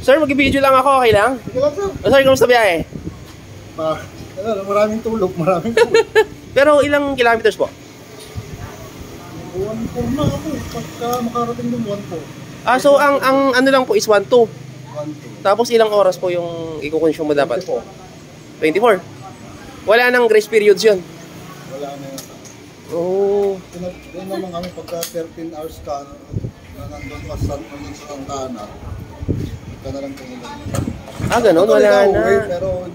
Sir, mag-video lang ako, okay lang? Sige lang, sir. O sir, kamusta biyahe? Maraming tulog, maraming tulog. Pero ilang kilometers po? 1-4 na ako. Pagka makarating ng 1-4. Ah, so ang ano lang po is 1-2. 1-2. Tapos ilang oras po yung i-consume mo dapat? 24. Wala nang grace periods yun? Wala na yun. Oh. Doon naman kami pagka 13 hours ka na nandun ka sa Santana. Ka na lang tumulang. Ah, ganun? Wala na.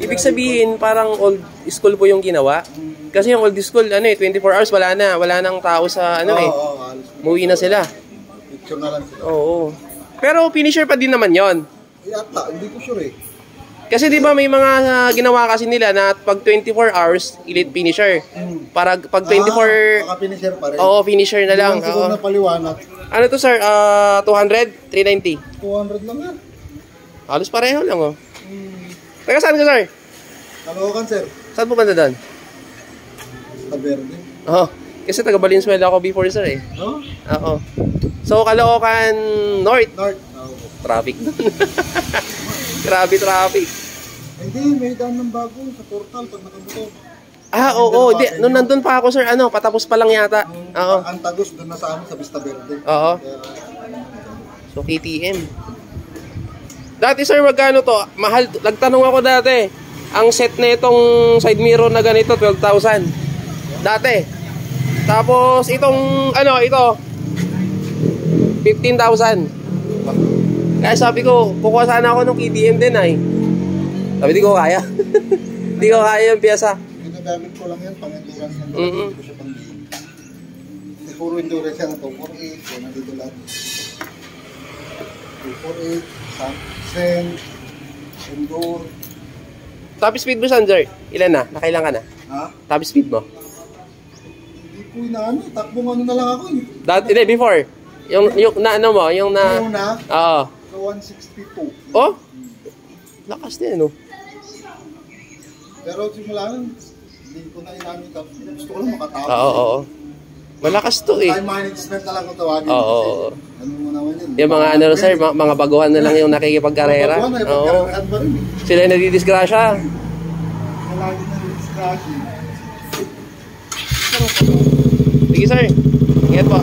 Ibig sabihin, parang old school po yung ginawa. Kasi yung old school, 24 hours, wala na. Wala nang tao sa, muwi na sila. Picture na lang sila. Oo. Pero finisher pa din naman yon. Yata, hindi ko sure eh. Kasi di ba may mga ginawa kasi nila na pag 24 hours, elite finisher. Para pag 24... Maka-finisher pa rin. Oo, finisher na lang. Hindi ko na paliwanag. Ano to sir? 200? 390? 200 lang yan. Halos pareho lang oh. Taga saan ka sir? Caloocan sir. Saan po banda doon? Taberde. Oo. Kasi taga Valenzuela ako before sir eh. No? Oo. So Caloocan North. North. Traffic doon. Grabe traffic. Hindi, may daan ng bago sa portal pag nakabuto. Ah, oo. Nung nandun pa ako sir, patapos pa lang yata. Oo. Ang Tagos doon na sa amin sa Vista Verde. Oo. So KTM. Dati sir, magkano to? Mahal. Nagtanong ako dati. Ang set na itong side mirror na ganito, 12,000. Dati. Tapos itong, ito, 15,000. Kaya sabi ko, kukuha sana ako ng KTM din ay. Sabi, di ko kaya. Di ko kaya yung piyesa. Ginagamit ko lang yan, pang-endurance lang. Hindi ko siya pang-game. Hindi puro endurance yan. 248, so nandito lang. 248, Sen, Endure. Top speed mo saan, sir? Ilan na? Nakailan ka na? Ha? Top speed mo? Hindi ko inaano. Takbong ano na lang ako. Dati, hindi, before. Yung na ano mo, yung na... Una? Oo. Sa 162. Oh? Lakas din, no? Pero simula nun, hindi ko na inaano. Gusto ko lang makatapos. Oo. Malakas to eh. Time management na lang kung tawagin. Oo. Ano mo naman yun? Yung mga sir, mga baguhan na lang yung nakikipagkarera. Oo. Sila yung nadidisgrasya. Lagi na discussion. Sige sir. Ingat po.